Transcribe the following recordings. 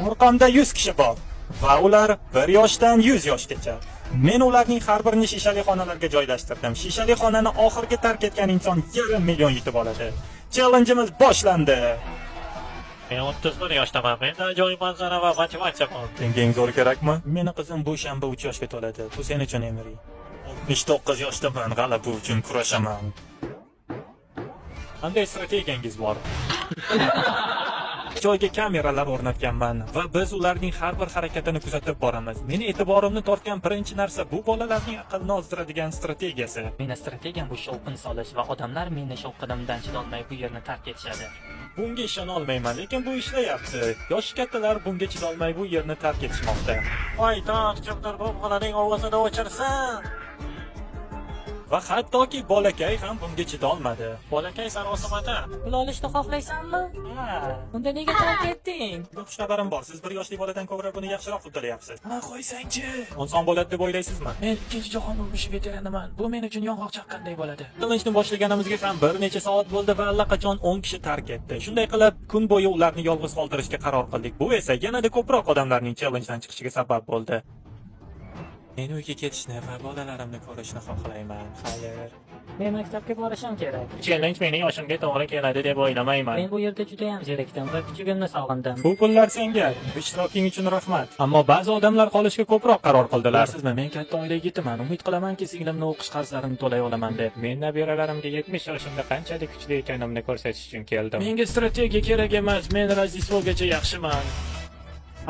Orqamda 100 kishi bor va ular 1 yoshdan 100 yoshgacha. Men ularning har birini shishali xonalarga joylashtirdim. Shishali xonani oxirgi tark etgan inson 1,5 million yutib oladi. Challenge'imiz boshlandi. Men 31 yoshdaman. Menda ajoyib manzara va motivatsiya bor. Senga eng zo'r kerakmi? Meni qizim bu shanba 3 yoshga to'ladi. Bu sen uchun Emri. 69 yoshdaman, g'alaba uchun kurashaman. Qanday strategiyangiz bor? Joyga kameralar o'rnatganman va biz ularning har bir harakatini kuzatib boramiz. Meni e'tiborimni tortgan birinchi narsa bu bolalarning aqlini ozdiradigan strategiyasi. Meni strategiyam bu shovqin solish va odamlar meni shovqinimdan chidolmay bu yerni tark etishadi. Bunga ishona olmayman, lekin bu ishlayapti. Yoshi kattalar bunga chidolmay bu yerni tark etishmoqda. Voy, kimdir bu bolaning ovozini o'chirsin. Va hattoki bolakay ham bunga chidolmadi. Bolakay sarosimada. Pul olishni xohlaysanmi? Ha, Unda nega tark etding? xush xabarim bor. Siz 1 yoshli boladan ko'proq buni yaxshiroq uddalayapsiz. Ha, qo'ysangchi. Oson bo'ladi deb o'ylaysizmi? Men ikkinchi jahon urushi veteraniman. Bu men uchun yong'oq chaqqanday bo'ladi. Challenge boshlaganimizga ham bir necha soat bo'ldi va allaqachon 10 kishi tark etdi. Shunday qilib, kun bo'yi ularni yolg'iz qoldirishga qaror qildik. Bu esa yanada ko'proq odamlarning challengedan chiqishiga sabab bo'ldi. Men uyga ketishni va bolalarimni ko'rishni xohlayman. Xayr. Men maktabga borishim kerak. Challenge mening yoshimga to'g'ri keladi deb o'ylamayman. Men bu yerda juda ham zerikdim va kuchugimni sog'indim. Bu pullar senga. Ishtiroking uchun rahmat. Ammo ba'zi odamlar qolishga ko'proq qaror qildilar. Sizmi, men katta oila yigitiman. Umid qilamanki, singlimni o'qish qarzlarini to'lay olaman deb. Men nabiralarimga 70 yoshimda qanchalik kuchli ekanimni ko'rsatish uchun keldim. Menga strategiya kerak emas. Men Rojdestvogacha yaxshiman.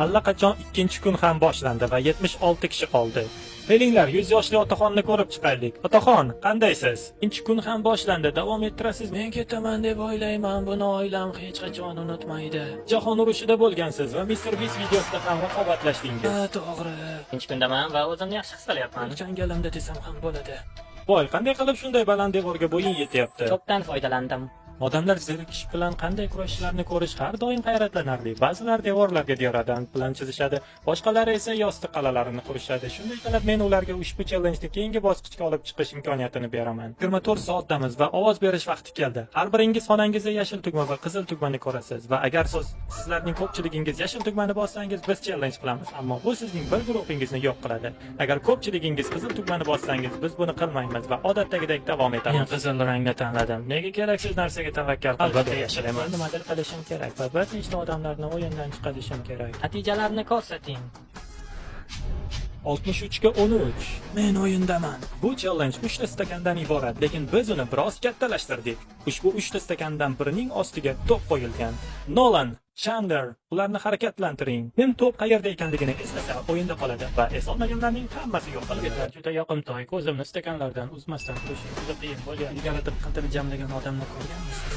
Allaqachon ikkinchi kun ham boshlandi va 76 kishi qoldi. Kelinglar, 100 yoshli otaxonni ko'rib chiqaylik. Otaxon, qandaysiz? Ikkinchi kun ham boshlandi. Davom ettirasiz. Men ketaman deb o'ylayman. Buni oilam hech qachon unutmaydi. Jahon urushida bo'lgansiz va Mr. Beast videosida ham raqobatlashdingiz. Ha, to'g'ri. Ikkinchi kundaman va o'zimni yaxshi his qilyapman. Changalimda desam ham bo'ladi. Voy, qanday qilib shunday baland devorga bo'ying yetyapti? To'pdan foydalandim. Odamlar zerikish bilan qanday kurashishlarini ko'rish har doim hayratlanarli. Ba'zilar devorlarga dioradan plan chizishadi, boshqalari esa yostiq qalalarini qurishadi. Shunday qilib men ularga ushbu challenge'ni keyingi bosqichga olib chiqish imkoniyatini beraman. 24 soatdamiz va ovoz berish vaqti keldi. Har biringiz xonangizda yashil tugma va qizil tugmani ko'rasiz va agar sizlarning ko'pchiligingiz yashil tugmani bossangiz, biz challenge qilamiz. Ammo bu sizning bir guruhingizni yo'q qiladi. Agar ko'pchiligingiz qizil tugmani bossangiz, biz buni qilmaymiz va odatdagidek davom etamiz. Men qizil rangni tanladim. Nega keraksiz narsaga tavakkal qilib yashayman. Nimadir qilishim kerak va bir nechta odamlarni o'yindan chiqarishim kerak. Natijalarni ko'rsating. 63 ga 13. Men o'yindaman. Bu challenge 3 ta stakandan iborat, lekin biz uni biroz kattalashtirdik. Ushbu 3 ta stakandan birining ostiga to'p qo'yilgan. Nolan, Chandler, ularni harakatlantiring. Men to'p qayerda ekanligini eslasa, o'yinda qoladi va eslolmaganlarning hammasi yo'q qiladi. Juda yoqimtoy, ko'zimni stakanlardan uzmasdan turishim juda qiyin bo'lgan. Ilgari diqqatini jamlagan odamni ko'rganmisiz?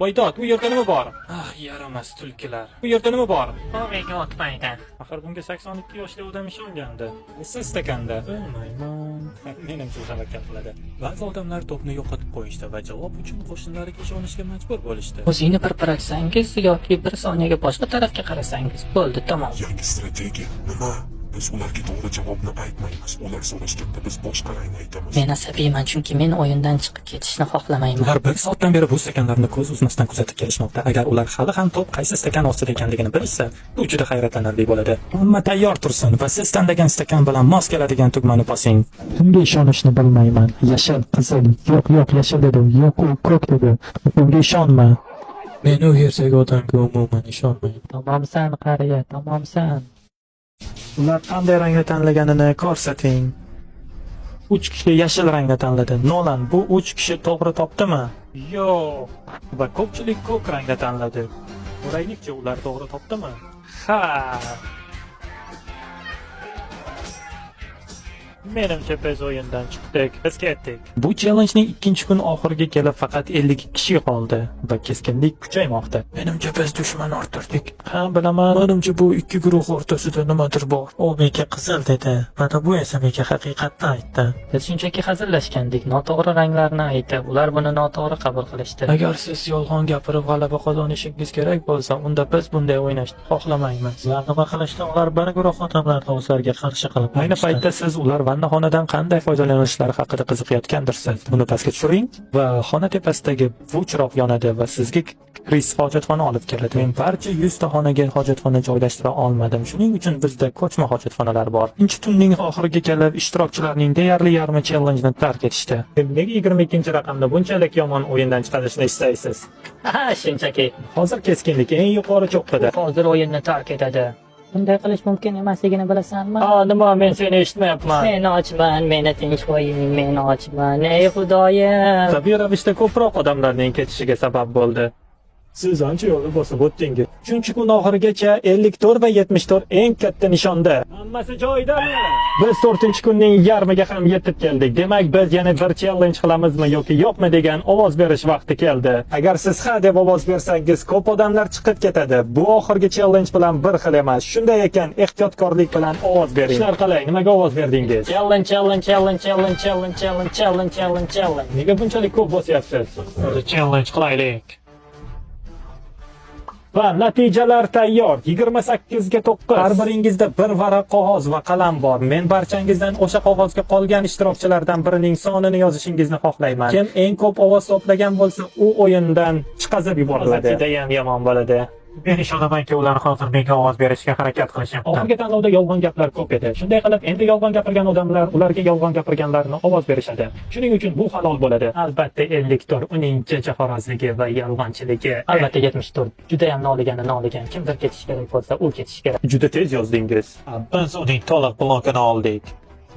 Voydod, bu yerda nima bor? Ah, yaramas tulkilar. Bu yerda nima bor? Bu menga o'tmaydi. Axir bunga 82 yoshli odam ishongandi. Siz stakanda. Bilmayman. Menimcha tavakkal qiladi. Ba'zi odamlar to'pni yo'qotib qo'yishdi va javob uchun qo'shnilariga ishonishga majbur bo'lishdi. O'zingni pirpiratsangiz yoki bir soniyaga boshqa tarafga qarasangiz bo'ldi, tamom. Yangi strategiya nima? Biz ularga to'g'ri javobni aytmaymiz. Ular so'rashganda biz boshqa rangni aytamiz. Men asabiyman, chunki men o'yindan chiqib ketishni xohlamayman. Ular 1 soatdan beri bu stakanlarni ko'z uzmasdan kuzatib kelishmoqda. Agar ular hali ham to'p qaysi stakan ostida ekanligini bilsa, bu juda hayratlanarli bo'ladi. Hamma tayyor tursin va siz tanlagan stakan bilan mos keladigan tugmani bosing. Bunga ishonishni bilmayman. Yashil, qizil, yo'q, yashil dedi, yo'q, u ko'k dedi. Bunga ishonma. Men u yerdagi odamga umuman ishonmayman. Tamomsan, qariya, tamomsan. Ular qanday rangni tanlaganini ko'rsating. 3 kishi yashil rangni tanladi. Nolan, bu 3 kishi to'g'ri topdimi? Yo'q. Va ko'pchilik ko'k rangni tanladi. O'raylikchi, ular to'g'ri topdimi? Ha. Menimcha biz o'yindan chiqdik. Biz ketdik. Bu challengening ikkinchi kun oxiriga kelib faqat 52 kishi qoldi va keskinlik kuchaymoqda. Menimcha biz dushman orttirdik. Ha, bilaman. Menimcha bu ikki guruh o'rtasida nimadir bor. U menga qizil dedi, mana bu esa menga haqiqatni aytdi. Biz shunchaki hazillashgandik, noto'g'ri ranglarni aytib, ular buni noto'g'ri qabul qilishdi. Agar siz yolg'on gapirib g'alaba qozonishingiz kerak bo'lsa, unda biz bunday o'ynashni xohlamaymiz. Ular nima qilishdi? Ular bir guruh odamlarni o'zlariga qarshi qilib, ayni paytda siz ular va vannaxonadan qanday foydalanishlari haqida qiziqayotgandirsiz. Buni pastga tushiring va xona tepasidagi bu chiroq yonadi va sizga kirish hojatxona olib keladi. Men barcha 100 ta xonaga hojatxona joylashtira olmadim. Shuning uchun bizda ko'chma hojatxonalar bor. Ikkinchi tunning oxiriga kelib ishtirokchilarning deyarli yarmi challenge-ni tark etishdi. Nega 22-raqamda bunchalik yomon o'yindan chiqarishni istaysiz? Ha, shunchaki. Hozir keskinlik eng yuqori cho'qqida. Hozir o'yinni tark etadi. Bunday qilish mumkin emasligini bilasanmi? Nima, men seni eshitmayapman. Men ochman, meni tinch qo'ying, men ochman. Ey Xudoyim. Tabiiy ravishda ko'proq odamlarning ketishiga sabab bo'ldi. Siz ancha yo'lni bosib o'tdingiz. Chunki kun oxirigacha 54 va 74 eng katta nishonda. Hammasi joyidami? Biz 4-kunning yarmiga ham yetib keldik. Demak, biz yana bir challenge qilamizmi yoki yo'qmi degan ovoz berish vaqti keldi. Agar siz ha deb ovoz bersangiz, ko'p odamlar chiqib ketadi. Bu oxirgi challenge bilan bir xil emas. Shunday ekan, ehtiyotkorlik bilan ovoz bering. Ishlar qalay? Nimaga ovoz berdingiz? Challenge. Nega bunchalik ko'p bosyapsiz? Challenge qilaylik. Va natijalar tayyor. 28 ga 9. Har biringizda bir varaq qog'oz va qalam bor. Men barchangizdan o'sha qog'ozga qolgan ishtirokchilardan birining sonini yozishingizni xohlayman. Kim eng ko'p ovoz to'plagan bo'lsa, u o'yindan chiqazib yuboriladi. Juda ham yomon bo'ladi. Men ishonamanki ular hozir menga ovoz berishga harakat qilishyapti. Oxirgi tanlovda yolg'on gaplar ko'p edi. Shunday qilib, endi yolg'on gapirgan odamlar ularga yolg'on gapirganlarni ovoz berishadi. Shuning uchun bu halol bo'ladi. Albatta, 54 uning jafarazligi va yolg'onchiligi. Albatta 74. Juda ham noligan. Kimdir ketish kerak bo'lsa, u ketish kerak. Juda tez yozdingiz. Biz uning to'liq blokini oldik.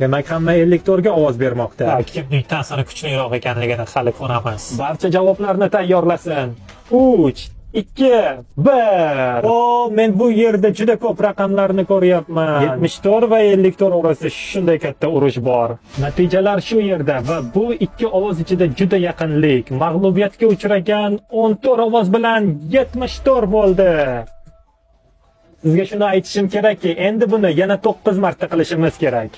Demak, hamma 54 ga ovoz bermoqda. Kimning ta'siri kuchliroq ekanligini hali ko'ramiz. Barcha javoblarni tayyorlasin. 3, 2, 1. Men bu yerda juda ko'p raqamlarni ko'ryapman. 74 va 54 orasida shunday katta urush bor. Natijalar shu yerda va bu ikki ovoz ichida juda yaqinlik. Mag'lubiyatga uchragan 14 ovoz bilan 74 bo'ldi. Sizga shuni aytishim kerakki, endi buni yana 9 marta qilishimiz kerak.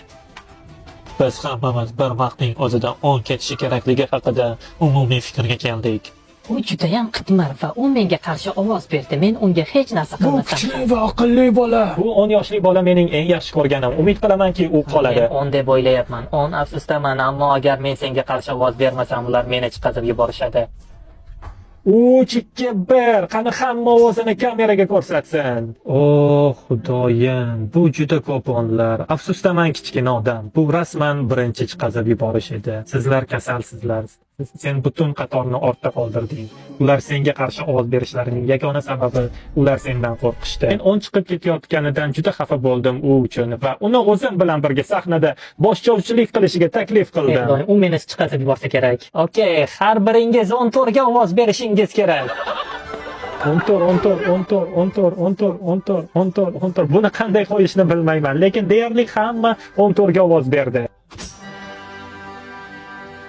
Biz hammamiz bir vaqtning o'zida 10 ketishi kerakligi haqida umumiy fikrga keldik. U juda ham qitmir va u menga qarshi ovoz berdi. Men unga hech narsa qilmasam. va aqlli bola. Bu 10 yoshli bola mening eng yaxshi ko'rganim. Umid qilamanki, u qoladi. Men 10 deb o'ylayapman. 10 afsusdaman, ammo agar men senga qarshi ovoz bermasam, ular meni chiqarib yuborishadi. 3, 2, 1. Qani hamma ovozini kameraga ko'rsatsin. Xudoyim, bu juda ko'p onlar. Afsusdaman, kichkina odam. Bu rasman birinchi chiqazib yuborish edi. Sizlar kasalsizlar. Sen butun qatorni ortda qoldirding. Ular senga qarshi ovoz berishlarining yagona sababi ular sendan qo'rqishdi. Men 10 chiqib ketayotganidan juda xafa bo'ldim u uchun va uni o'zim bilan birga sahnada boshlovchilik qilishiga taklif qildim. U meni chiqarib yuborsa kerak. Okey, har biringiz 14 ga ovoz berishingiz kerak. 14. Buni qanday qo'yishni bilmayman, lekin deyarli hamma 14 ga ovoz berdi.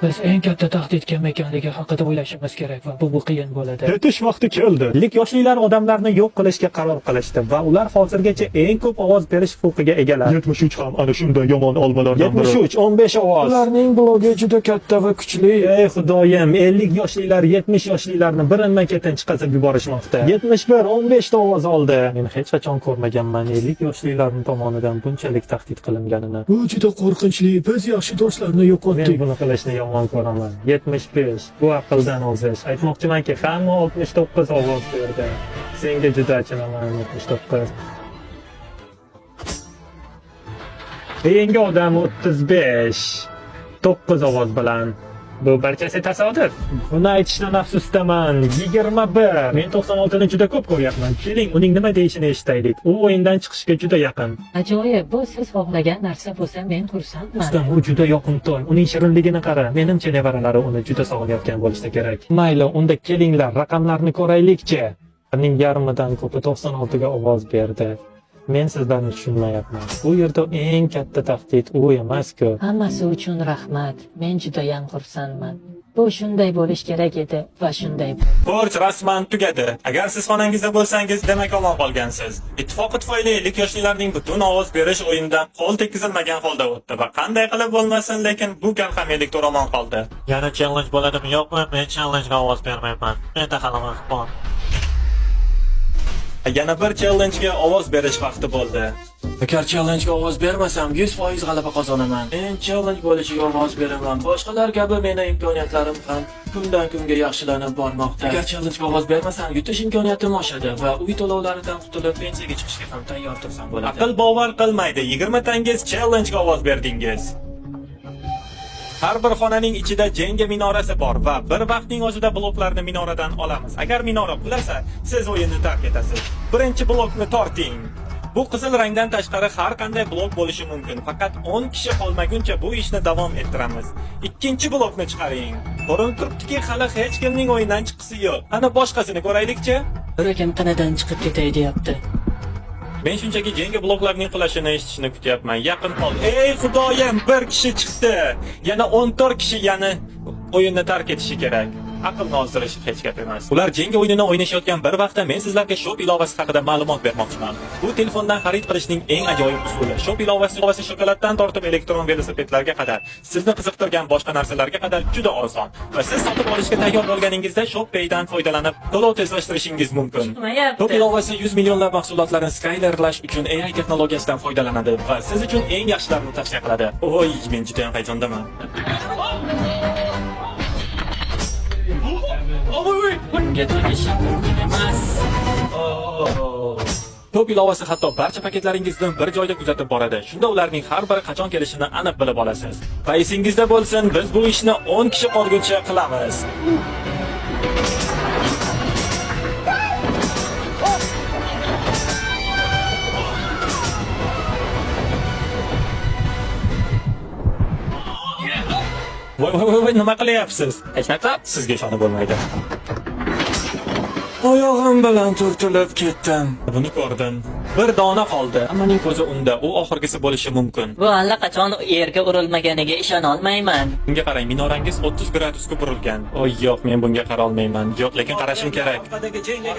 Biz eng katta tahdid kim ekanligi haqida o'ylashimiz kerak va bu qiyin bo'ladi. Ketish vaqti keldi. Lik yoshlilar odamlarni yo'q qilishga qaror qilishdi va ular hozirgacha eng ko'p ovoz berish huquqiga egalar. 73 ham ana shunday yomon olmalardan biri. 73, 15 ovoz. Ularning blogi juda katta va kuchli. Ey Xudoyim, 50 yoshlilar 70 yoshlilarni birinma-ketin chiqazib yuborishmoqda. 71, 15 ta ovoz oldi. Men hech qachon ko'rmaganman 50 yoshlilarning tomonidan bunchalik tahdid qilinganini. Bu juda qo'rqinchli. Biz yaxshi do'stlarni yo'qotdik. Men buni qilishni yomon ko'raman. 75. Bu aqldan ozish. Aytmoqchimanki, hamma 69 ovoz berdi. Senga juda achinaman 69. Keyingi odam 35. 9 ovoz bilan. Bu barchasi tasodif. Buni aytishdan afsusdaman. 21. Men 96 ni juda ko'p ko'ryapman. Keling, uning nima deyishini eshitaylik. U o'yindan chiqishga juda yaqin. Ajoyib, bu siz xohlagan narsa bo'lsa, men xursandman. Ustam, u juda yoqimtoy. Uning shirinligini qara. Menimcha nevaralari uni juda sog'inayotgan bo'lsa kerak. Mayli, unda kelinglar, raqamlarni ko'raylikchi. Uning yarmidan ko'pi 96 ga ovoz berdi. Men sizlarni tushunmayapman. Bu yerda eng katta tahdid u emas-ku. Hammasi uchun rahmat. Men juda ham xursandman. Bu shunday bo'lish kerak edi va shunday bo'ldi. Borch rasman tugadi. Agar siz xonangizda bo'lsangiz, demak omon qolgansiz. Ittifoqi tufayli 50 yoshlilarning butun ovoz berish o'yindan qo'l tekkizilmagan holda o'tdi va qanday qilib bo'lmasin, lekin bu gal ham 54 omon qoldi. Yana challenge bo'ladimi yo'qmi? Men challenge ga ovoz bermayman. Menda hali vaqt bor. Yana bir challenge-ga ovoz berish vaqti bo'ldi. Agar challenge-ga ovoz bermasam 100% g'alaba qozonaman. Men challenge bo'lishiga ovoz beraman. Boshqalar kabi meni imkoniyatlarim ham kundan kunga yaxshilanib bormoqda. Agar challenge-ga ovoz bermasam yutish imkoniyatim oshadi va uy to'lovlaridan qutulib pensiyaga chiqishga ham tayyor tursam bo'ladi. Aql bovar qilmaydi. 20 tangiz challenge-ga ovoz berdingiz. Har bir xonaning ichida jenga minorasi bor va bir vaqtning o'zida bloklarni minoradan olamiz. Agar minora qulasa, siz o'yinni tark etasiz. Birinchi blokni torting. Bu qizil rangdan tashqari har qanday blok bo'lishi mumkin. Faqat 10 kishi qolmaguncha bu ishni davom ettiramiz. Ikkinchi blokni chiqaring. Ko'rinib turibdiki, hali hech kimning o'yindan chiqisi yo'q. Ana boshqasini ko'raylikchi. Bir kim tanadan chiqib ketay deyapti. Men shunchaki jenga bloklarning qulashini eshitishni kutyapman. Yaqin qol. Ey xudoyim, bir kishi chiqdi. Yana 14 kishi o'yinni tark etishi kerak. Aqlni ozdirish hech gap emas. Ular jenga o'yinini o'ynashayotgan bir vaqtda men sizlarga Shop ilovasi haqida ma'lumot bermoqchiman. Bu telefondan xarid qilishning eng ajoyib usuli. Shop ilovasi shokoladdan tortib elektron velosipedlarga qadar, sizni qiziqtirgan boshqa narsalarga qadar juda oson. Va siz sotib olishga tayyor bo'lganingizda Shop Pay'dan foydalanib, to'lov tezlashtirishingiz mumkin. Shop ilovasi 100 millionlab mahsulotlarni skalerlash uchun AI texnologiyasidan foydalanadi va siz uchun eng yaxshilarini tavsiya qiladi. Oy, men juda ham hayajondaman. Bunga tegish mumkin emas. Shop ilovasi hatto barcha paketlaringizni bir joyda kuzatib boradi. Shunda ularning har biri qachon kelishini aniq bilib olasiz. Va esingizda bo'lsin, biz bu ishni 10 kishi qolguncha qilamiz. Voy, nima qilyapsiz? Hech narsa, sizga ishonib bo'lmaydi. Oyog'im bilan turtilib ketdim. Buni ko'rdim. Bir dona qoldi. Hammaning ko'zi unda. U oxirgisi bo'lishi mumkin. Bu allaqachon yerga urilmaganiga ishona olmayman. Bunga qarang, minorangiz 30 gradusga burilgan. Oy, yo'q, men bunga qara olmayman. Yo'q, lekin qarashim kerak.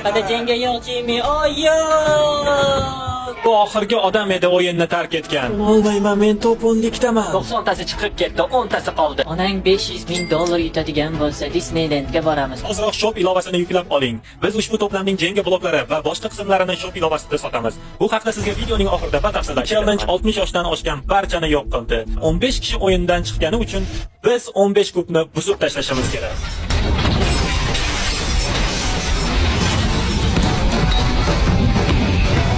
Qada jenga yo'q, Jimmy. Oy, yo'q. Bu oxirgi odam edi o'yinni tark etgan. Olmayman, men to'p'nlikdaman. 90 tasi chiqib ketdi, 10 tasi qoldi. Onang $500,000 yutadigan bo'lsa, Disneylandga boramiz. Hozirroq Shop ilovasini yuklab oling. Biz ushbu to'plamning jenga bloklari va boshqa qismlarini Shop ilovasida sotamiz. Bu haqda sizga videoning oxirida batafsil challenge 60 yoshdan oshgan barchani yo'q qildi. 15 kishi o'yindan chiqqani uchun biz 15 kubni buzib tashlashimiz kerak.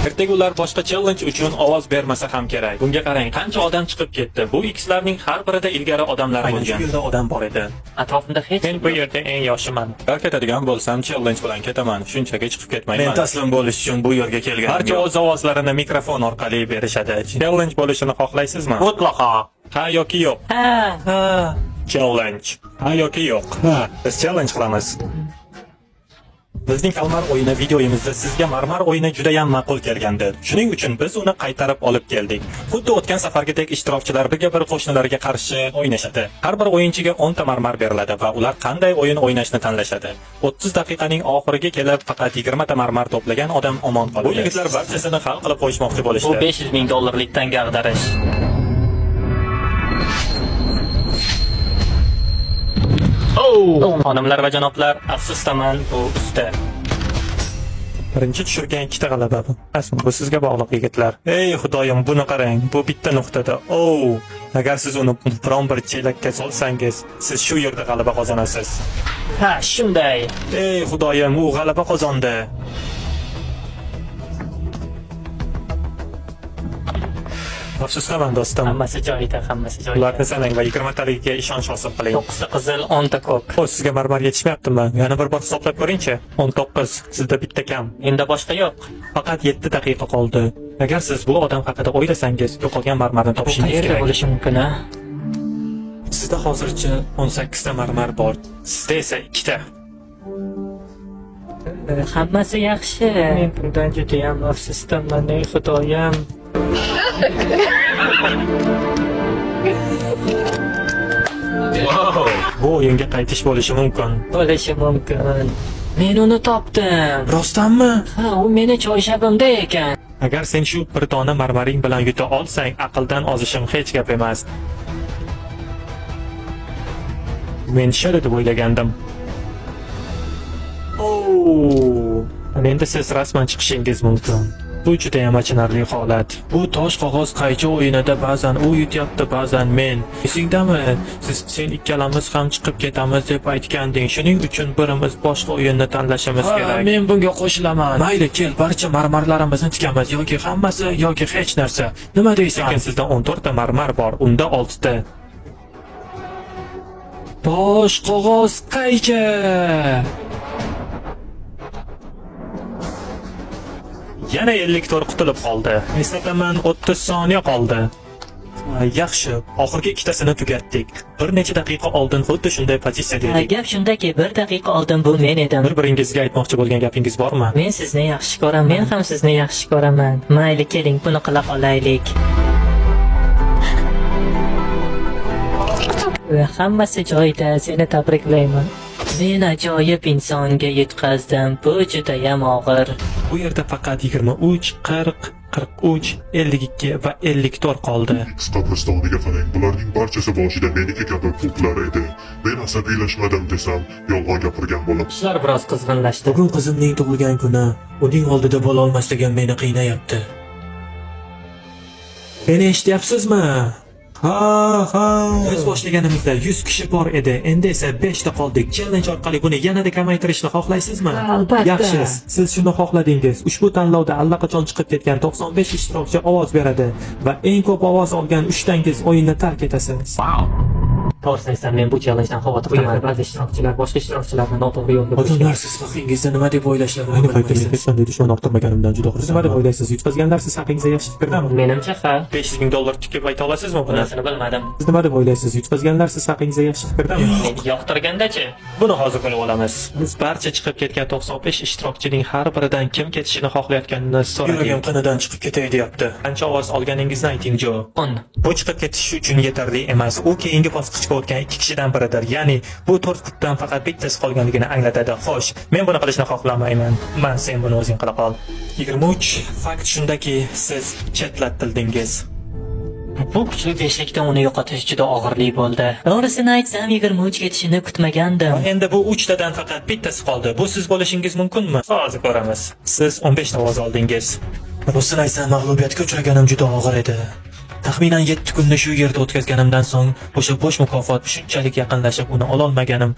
Ertaga ular boshqa challenge uchun ovoz bermasa ham kerak. Bunga qarang, qancha odam chiqib ketdi. Bu X'larning har birida ilgari odamlar bo'lgan. Bu yerda odam bor edi. Atrofimda hech Men bu yerda eng yoshiman. Agar ketadigan bo'lsam, challenge bilan ketaman. Shunchaki chiqib ketmayman. Men taslim bo'lish uchun bu yerga kelganman. Barcha o'z ovozlarini mikrofon orqali berishadi. Challenge bo'lishini xohlaysizmi? Mutlaqo. Ha yoki yo'q. Ha. Challenge. Ha yoki yo'q. Ha, biz challenge qilamiz. Bizning Kalmar o'yini videoyimizda sizga marmar o'yini juda ham ma'qul kelgandi. Shuning uchun biz uni qaytarib olib keldik. Xuddi o'tgan safargidek ishtirokchilar bir qo'shnilarga qarshi o'ynashadi. Har bir o'yinchiga 10 ta marmar beriladi va ular qanday o'yin o'ynashni tanlashadi. 30 daqiqaning oxiriga kelib faqat 20 ta marmar to'plagan odam omon qoladi. Bu yigitlar barchasini hal qilib qo'yishmoqchi bo'lishdi. Bu $500,000 tanga ag'darish. Xonimlar va janoblar, afsusdaman, bu usta. Birinchi tushirgan ikkita g'alaba bu. Asli bu sizga bog'liq yigitlar. Ey xudoyim, buni qarang. Bu bitta nuqtada. Agar siz uni biron bir chelakka solsangiz, siz shu yerda g'alaba qozonasiz. Ha, shunday. Ey xudoyim, u g'alaba qozondi. Afsusdaman do'stim. Hammasi joyida, hammasi joyida. Ularni sanang va 20 taligiga ishonch hosil qiling. 9 ta qizil, 10 ta ko'k. Sizga marmar yetishmayaptimi? Yana bir bor hisoblab ko'ring-chi. 19, sizda bitta kam. Endi boshqa yo'q. Faqat 7 daqiqa qoldi. Agar siz bu odam haqida o'ylasangiz, yo'qolgan marmarni topishingiz kerak. Bo'lishi mumkin, ha? Sizda hozircha 18 ta marmar bor. Sizda esa 2 ta. Hammasi yaxshi. Men bundan juda ham afsusdaman, ey xudoyim. Wow! Bu o'yinga qaytish bo'lishi mumkin. Bo'lishi mumkin. Men uni topdim. Rostdanmi? Ha, u meni choyshabimda ekan. Agar sen shu bir dona marmaring bilan yuta olsang, aqldan ozishim hech gap emas. Men tushadi deb o'ylagandim. Endi siz rasman chiqishingiz mumkin. Bu juda ham achinarli holat. Bu tosh qog'oz qaychi o'yinida ba'zan u yutyapti, ba'zan men. Esingdami? Sen ikkalamiz ham chiqib ketamiz deb aytganding. Shuning uchun birimiz boshqa o'yinni tanlashimiz kerak. Men bunga qo'shilaman. Mayli, kel, barcha marmarlarimizni tikamiz yoki hammasi yoki hech narsa. Nima deysan? Lekin sizda 14 ta marmar bor, unda 6 ta. Tosh qog'oz qaychi. Yana 50 tor qutulib qoldi. Eslaman 30 soniya qoldi. Yaxshi, oxirgi ikkitasini tugatdik. Bir necha daqiqa oldin xuddi shunday pozitsiyada edik. Gap shundaki, 1 daqiqa oldin bu men edim. Bir-biringizga aytmoqchi bo'lgan gapingiz bormi? Men sizni yaxshi ko'raman. Men ham sizni yaxshi ko'raman. Mayli, keling, buni qila olaylik. Va hammasi joyida, seni tabriklayman. Men ajoyib insonga yutqazdim. Bu juda ham og'ir. Bu yerda faqat 23, 40, 43, 52 va 50 tor qoldi. Qabristoniga qarang, bularning barchasi boshida meniki kabi pullar edi. Men asabiylashmadim desam, yolg'on gapirgan bo'laman. Ishlar biroz qizg'inlashdi. Bugun qizimning tug'ilgan kuni. Uning oldida bo'la olmasligim meni qiynayapti. Meni eshityapsizmi? Ha. Biz boshlaganimizda 100 kishi bor edi. Endi esa 5 ta qoldik. Challenge orqali buni yanada kamaytirishni xohlaysizmi? Albatta. Yaxshi. Siz shuni xohladingiz. Ushbu tanlovda allaqachon chiqib ketgan 95 ishtirokchi ovoz beradi va eng ko'p ovoz olgan 3 tangiz o'yinni tark etasiz. To'g'risini aytsam, men bu challengedan xavotirdaman. Ba'zi ishtirokchilar boshqa ishtirokchilarni noto'g'ri yo'lga Odamlar siz haqingizda nima deb o'ylashlari ayni paytda men hech qanday dushman orttirmaganimdan juda xursandman. Nima deb o'ylaysiz? Yutqazganlar siz haqingizda yaxshi fikrmi? Menimcha ha. 500 ming dollar tikib ayta olasizmi buni? Bunasini bilmadim. Siz nima deb o'ylaysiz? Yutqazganlar siz haqingizda yaxshi fikrmi? Meni yoqtirgandachi? Buni hozir bilib olamiz. Biz barcha chiqib ketgan 95 ishtirokchining har biridan kim ketishini xohlayotganini so'radik. Yuragim qinidan chiqib ketay deyapti. Qancha ovoz olganingizni ayting, Jo. 10. Bu chiqib ketish uchun yetarli emas. U keyingi bosqichga o'tgan 2 kishidan biridir. Ya'ni bu 4 qutdan faqat bittasi qolganligini anglatadi. Xo'sh, men buni qilishni xohlamayman. Sen buni o'zing qila qol. 23. Fakt shundaki, siz chetlatildingiz. Bu kuchli beshlikda uni yo'qotish juda og'irli bo'ldi. To'g'risini aytsam, 23 ketishini kutmagandim. Endi bu 3 tadan faqat bittasi qoldi. Bu siz bo'lishingiz mumkinmi? Hozir ko'ramiz. Siz 15 ta ovoz oldingiz. Rostini aytsam, mag'lubiyatga uchraganim juda og'ir edi. Taxminan 7 kunni shu yerda o'tkazganimdan so'ng o'sha bo'sh mukofot shunchalik yaqinlashib uni ololmaganim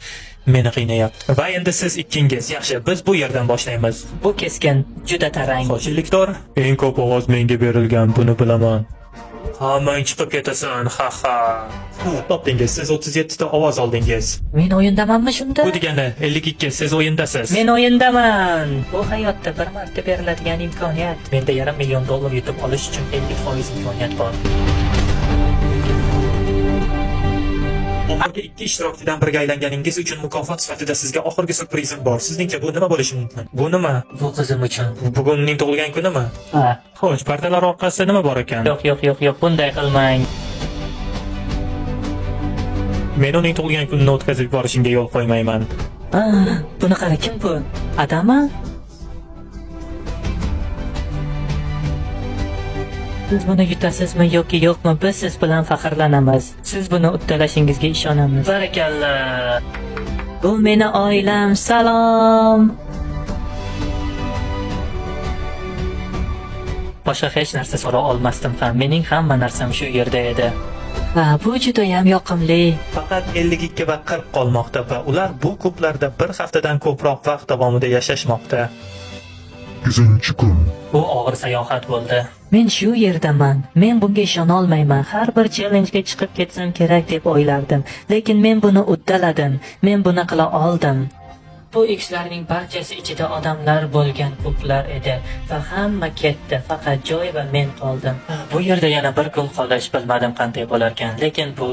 meni qiynayapti. Va endi siz ikkingiz. Yaxshi, biz bu yerdan boshlaymiz. Bu keskin, juda tarang. Qo'shillikdor, eng ko'p ovoz menga berilgan, buni bilaman. Hammang chiqib ketasan, ha. Topdingiz, siz 37 ta ovoz oldingiz. Men o'yindamanmi shunda? Bu degani 52, siz o'yindasiz. Men o'yindaman. Bu hayotda bir marta beriladigan imkoniyat. Menda $1,5 million yutib olish uchun 50% imkoniyat bor. Oxirgi 2 ishtirokchidan biriga aylanganingiz uchun mukofot sifatida sizga oxirgi surprizim bor. Sizningcha bu nima bo'lishi mumkin? Bu nima? Bu qizim uchun. Bugun uning tug'ilgan kunimi? Ha. Xo'sh, pardalar orqasida nima bor ekan? Yo'q, bunday qilmang. Men uning tug'ilgan kunini o'tkazib yuborishingga yo'l qo'ymayman. Buni qara, kim bu? Adammi? Siz buni yutasizmi yoki yo'qmi? Biz siz bilan faxrlanamiz. Siz buni uddalashingizga ishonamiz. Barakalla. Bu meni oilam. Salom. Boshqa hech narsa so'ra olmasdim ham. Mening hamma narsam shu yerda edi. Bu juda ham yoqimli. Faqat 52 va 40 qolmoqda va ular bu klublarda bir haftadan ko'proq vaqt davomida yashashmoqda. 8 kun. Bu og'ir sayohat bo'ldi. Men shu yerdaman. Men bunga ishona olmayman. Har bir challenge-ga chiqib ketsam kerak deb o'ylardim. Lekin men buni uddaladim. Men buni qila oldim. Bu X'larning barchasi ichida odamlar bo'lgan klublar edi va hamma ketdi. Faqat Joy va men qoldim. Bu yerda yana bir kun qolish bilmadim qanday bo'lar ekan, lekin bu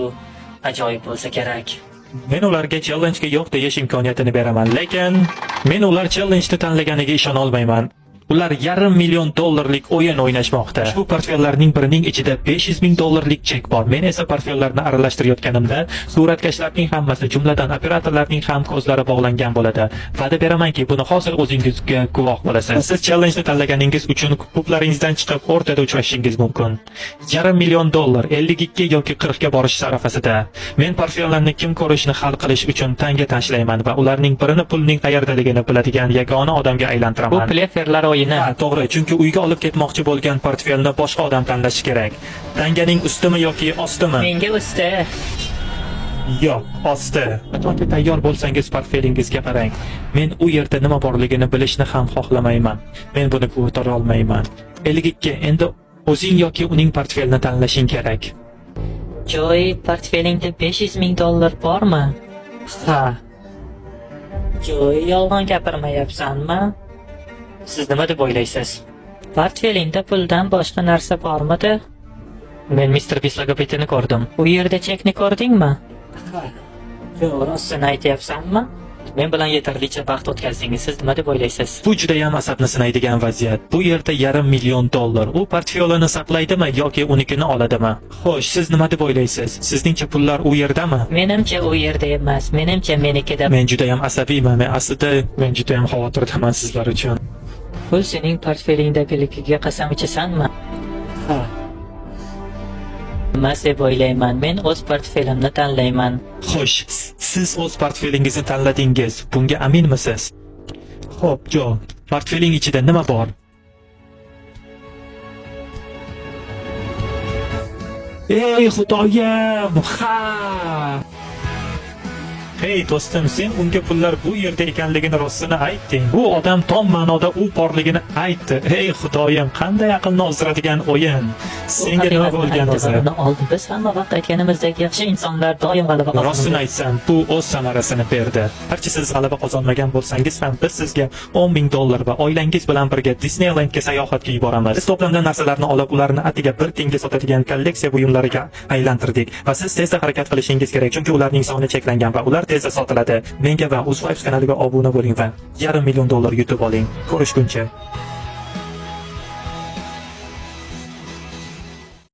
ajoyib bo'lsa kerak. Men ularga challenge-ga yo'q deyish imkoniyatini beraman, lekin men ular challenge-ni tanlaganiga ishona olmayman. Ular $500 000 o'yin o'ynashmoqda. Ushbu portfellarning birining ichida $500,000 chek bor. Men esa portfellarni aralashtirayotganimda suratkashlarning hammasi, jumladan operatorlarning ham ko'zlari bog'langan bo'ladi. Va'da beramanki, buni hozir o'zingizga guvoh bo'lasiz. Siz challenge tanlaganingiz uchun ko'plaringizdan chiqib o'rtada uchrashishingiz mumkin. $500,000 52 yoki 40 ga borish arafasida. Men portfellarni kim ko'rishni hal qilish uchun tanga tashlayman va ularning birini pulning qayerdaligini biladigan yagona odamga aylantiraman. Bu pleferlar o'yini. Ha, to'g'ri, chunki uyga olib ketmoqchi bo'lgan portfelni boshqa odam tanlashi kerak. Tanganing ustimi yoki ostimi? Menga usti. Yo'q, osti. Qachonki tayyor bo'lsangiz portfelingizga qarang. Men u yerda nima borligini bilishni ham xohlamayman. Men buni ko'tara olmayman. 52 endi o'zing yoki uning portfelini tanlashing kerak. Joy, portfelingda $500,000 bormi? Ha, Joy, yolg'on gapirmayapsanmi? Siz nima deb o'ylaysiz? Portfelingda puldan boshqa narsa bormidi? Men Mr. Beast logopedini ko'rdim. U yerda chekni ko'rdingmi? Yo'q, rostini aytyapsanmi? Men bilan yetarlicha vaqt o'tkazdingiz. Siz nima deb o'ylaysiz? bu juda ham asabni sinaydigan vaziyat. Bu yerda $500,000. U portfelini saqlaydimi yoki unikini oladimi? Xo'sh, siz nima deb o'ylaysiz? Sizningcha pullar u yerdami? Menimcha u yerda emas. Menimcha menikida. Men juda ham asabiyman. Men juda ham xavotirdaman sizlar uchun. Pul sening portfelingdagiligiga qasam ichasanmi? Ha. Emas deb o'ylayman. Men o'z portfelimni tanlayman. Xo'sh, siz o'z portfelingizni tanladingiz. Bunga aminmisiz? Xo'p, Jo, portfeling ichida nima bor? Ey Xudoyim! Ha! Hey do'stim, sen unga pullar bu yerda ekanligini rostini aytding. Bu odam tom ma'noda u borligini aytdi. Hey Xudoyim, qanday aqlni ozdiradigan o'yin. Senga nima bo'lgan desa? Biz hamma vaqt aytganimizdek yaxshi insonlar doim g'alaba Rostini qozonadi. aytsam, bu o'z samarasini berdi. Garchi siz g'alaba qozonmagan bo'lsangiz ham biz sizga $10,000 va oilangiz bilan birga Disneylandga sayohatga yuboramiz. Biz to'plamdan narsalarni olib, ularni atiga bir tiyinga sotadigan kolleksiya buyumlariga aylantirdik va siz tezda harakat qilishingiz kerak, chunki ularning soni cheklangan va ular tezda sotiladi. Menga va UzVibes kanaliga obuna bo'ling va $500,000 yutib oling. Ko'rishguncha.